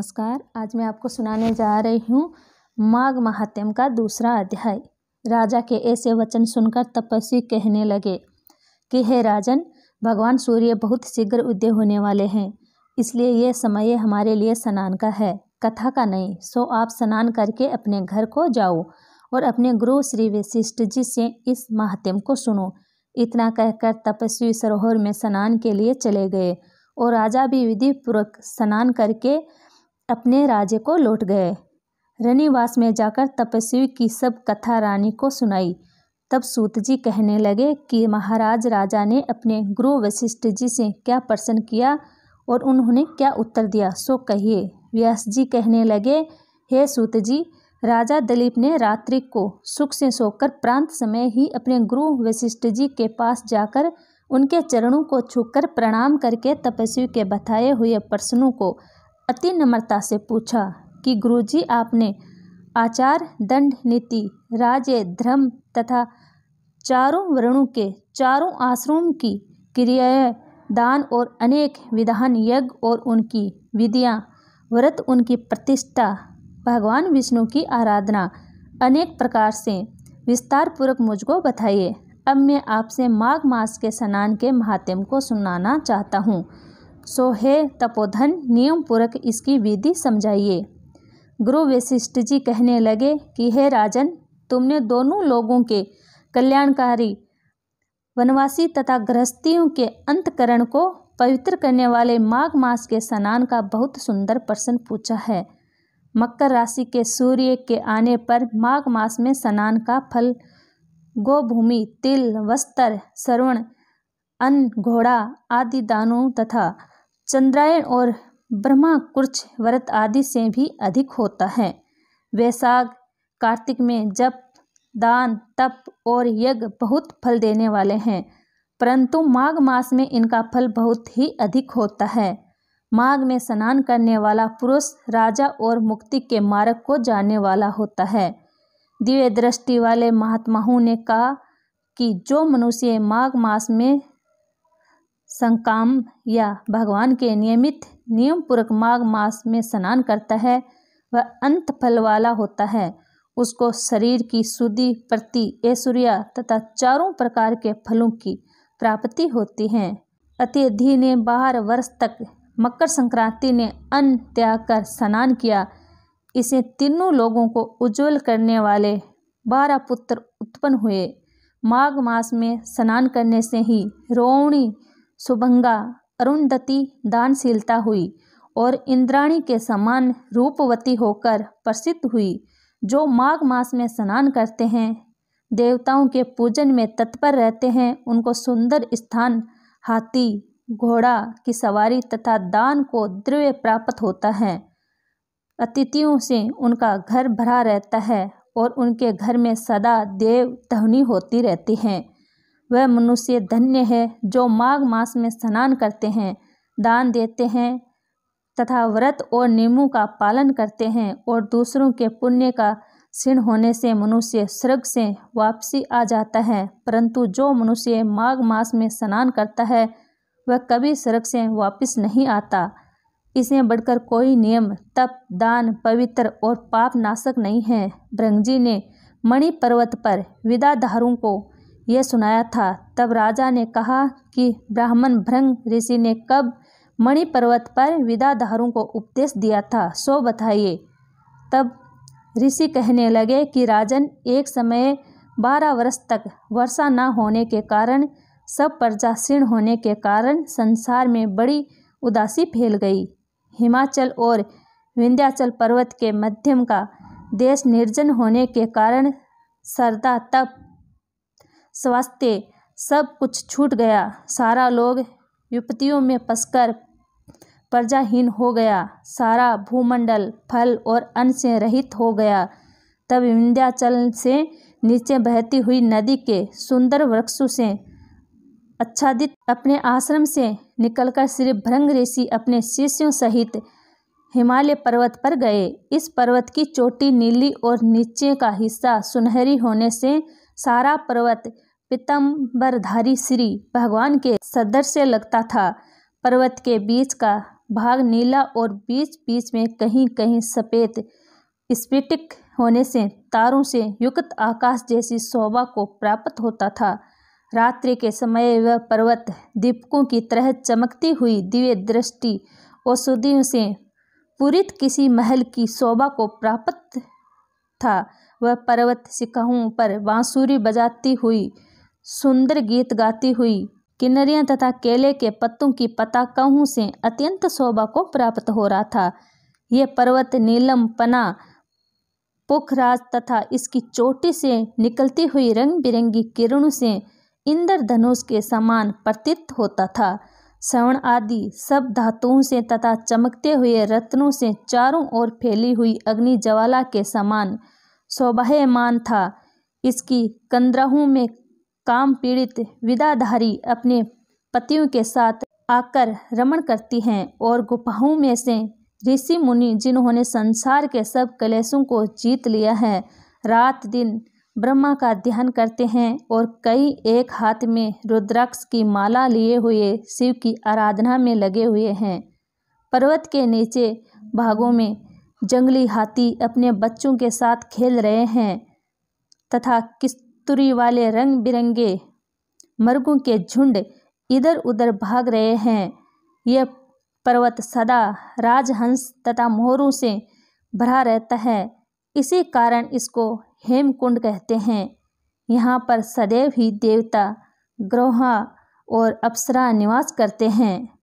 नमस्कार। आज मैं आपको सुनाने जा रही हूँ माघ महात्म्य का दूसरा अध्याय। राजा के ऐसे वचन सुनकर तपस्वी कहने लगे कि हे राजन, भगवान सूर्य बहुत शीघ्र उदय होने वाले हैं, इसलिए यह समय हमारे लिए स्नान का है, कथा का नहीं। सो आप स्नान करके अपने घर को जाओ और अपने गुरु श्री वशिष्ठ जी से इस महात्म्य को सुनो। इतना कहकर तपस्वी सरोवर में स्नान के लिए चले गए और राजा भी विधि पूर्वक स्नान करके अपने राज्य को लौट गए। रनिवास में जाकर तपस्वी की सब कथा रानी को सुनाई। तब सूत जी कहने लगे कि महाराज, राजा ने अपने गुरु वशिष्ठ जी से क्या प्रश्न किया और उन्होंने क्या उत्तर दिया, सो कहिए। व्यास जी कहने लगे, हे सूत जी, राजा दिलीप ने रात्रि को सुख से सोकर प्रांत समय ही अपने गुरु वशिष्ठ जी के पास जाकर उनके चरणों को छूकर प्रणाम करके तपस्वी के बताए हुए प्रश्नों को अति नम्रता से पूछा कि गुरुजी, आपने आचार, दंड, नीति, राज्य, धर्म तथा चारों वर्णों के चारों आश्रमों की क्रियाएं, दान और अनेक विधान, यज्ञ और उनकी विधियां, व्रत, उनकी प्रतिष्ठा, भगवान विष्णु की आराधना अनेक प्रकार से विस्तार पूर्वक मुझको बताइए। अब मैं आपसे माघ मास के स्नान के महात्म्य को सुनाना चाहता हूँ। सो हे तपोधन, नियम पूर्वक इसकी विधि समझाइए। गुरु वशिष्ठ जी कहने लगे कि हे राजन, तुमने दोनों लोगों के कल्याणकारी, वनवासी तथा गृहस्थियों के अंतकरण को पवित्र करने वाले माघ मास के स्नान का बहुत सुंदर प्रश्न पूछा है। मकर राशि के सूर्य के आने पर माघ मास में स्नान का फल गोभूमि, तिल, वस्त्र, श्रवण, अन्न, घोड़ा आदि दानों तथा चंद्रायण और ब्रह्मकुर्च व्रत आदि से भी अधिक होता है। वैशाख कार्तिक में जप, दान, तप और यज्ञ बहुत फल देने वाले हैं, परंतु माघ मास में इनका फल बहुत ही अधिक होता है। माघ में स्नान करने वाला पुरुष राजा और मुक्ति के मार्ग को जानने वाला होता है। दिव्य दृष्टि वाले महात्माओं ने कहा कि जो मनुष्य माघ मास में संकाम या भगवान के नियमित नियम पूर्वक माघ मास में स्नान करता है, वह अंत फल वाला होता है। उसको शरीर की शुद्धि, प्रति, ऐश्वर्य तथा चारों प्रकार के फलों की प्राप्ति होती है। अतिथि ने 12 वर्ष तक मकर संक्रांति ने अन्न त्याग कर स्नान किया। इसे तीनों लोगों को उज्जवल करने वाले 12 पुत्र उत्पन्न हुए। माघ मास में स्नान करने से ही रोहिणी, सुभंगा, अरुंधति दानशीलता हुई और इंद्राणी के समान रूपवती होकर प्रसिद्ध हुई। जो माघ मास में स्नान करते हैं, देवताओं के पूजन में तत्पर रहते हैं, उनको सुंदर स्थान, हाथी घोड़ा की सवारी तथा दान को द्रव्य प्राप्त होता है। अतिथियों से उनका घर भरा रहता है और उनके घर में सदा देव ध्वनि होती रहती है। वह मनुष्य धन्य है जो माघ मास में स्नान करते हैं, दान देते हैं तथा व्रत और नियमों का पालन करते हैं और दूसरों के पुण्य का क्षीण होने से मनुष्य स्वर्ग से वापसी आ जाता है। परंतु जो मनुष्य माघ मास में स्नान करता है, वह कभी स्वर्ग से वापस नहीं आता। इसमें बढ़कर कोई नियम, तप, दान, पवित्र और पाप नाशक नहीं है। भृंगी ने मणि पर्वत पर विद्याधरों को यह सुनाया था। तब राजा ने कहा कि ब्राह्मण भृंग ऋषि ने कब मणि पर्वत पर विद्याधरों को उपदेश दिया था, सो बताइए। तब ऋषि कहने लगे कि राजन, एक समय 12 वर्ष तक वर्षा न होने के कारण, सब प्रजा क्षीण होने के कारण संसार में बड़ी उदासी फैल गई। हिमाचल और विंध्याचल पर्वत के मध्यम का देश निर्जन होने के कारण श्रद्धा, तप, स्वास्थ्य सब कुछ छूट गया। सारा लोग विपत्तियों में फंसकर प्रजाहीन हो गया। सारा भूमंडल फल और अन्न से रहित हो गया। तब विंध्याचल से नीचे बहती हुई नदी के सुंदर वृक्षों से आच्छादित अपने आश्रम से निकलकर श्री भृंग ऋषि अपने शिष्यों सहित हिमालय पर्वत पर गए। इस पर्वत की चोटी नीली और नीचे का हिस्सा सुनहरी होने से सारा पर्वत पीतांबरधारी श्री भगवान के सदृश लगता था। पर्वत के बीच का भाग नीला और बीच बीच में कहीं कहीं सफ़ेद स्फटिक होने से तारों से युक्त आकाश जैसी शोभा को प्राप्त होता था। रात्रि के समय वह पर्वत दीपकों की तरह चमकती हुई दिव्य दृष्टि औषधियों से पूरित किसी महल की शोभा को प्राप्त था। वह पर्वत शिखरों पर बांसुरी बजाती हुई सुंदर गीत गाती हुई किन्नरियां तथा केले के पत्तों की पताकाओं से अत्यंत शोभा को प्राप्त हो रहा था। यह पर्वत नीलम पना पुखराज तथा इसकी चोटी से निकलती हुई रंग बिरंगी किरणों से इंद्रधनुष के समान प्रतीत होता था। श्रवण आदि सब धातुओं से तथा चमकते हुए रत्नों से चारों ओर फैली हुई अग्नि ज्वाला के समान शोभायमान था। इसकी कंदराहों में काम पीड़ित विदाधारी अपने पतियों के साथ आकर रमण करती हैं और गुफाओं में से ऋषि मुनि जिन्होंने संसार के सब क्लेशों को जीत लिया है रात दिन ब्रह्मा का ध्यान करते हैं और कई एक हाथ में रुद्राक्ष की माला लिए हुए शिव की आराधना में लगे हुए हैं। पर्वत के नीचे भागों में जंगली हाथी अपने बच्चों के साथ खेल रहे हैं तथा किस्तूरी वाले रंग बिरंगे मृगों के झुंड इधर उधर भाग रहे हैं। यह पर्वत सदा राजहंस तथा मोरों से भरा रहता है, इसी कारण इसको हेमकुंड कहते हैं। यहाँ पर सदैव ही देवता ग्रह और अप्सरा निवास करते हैं।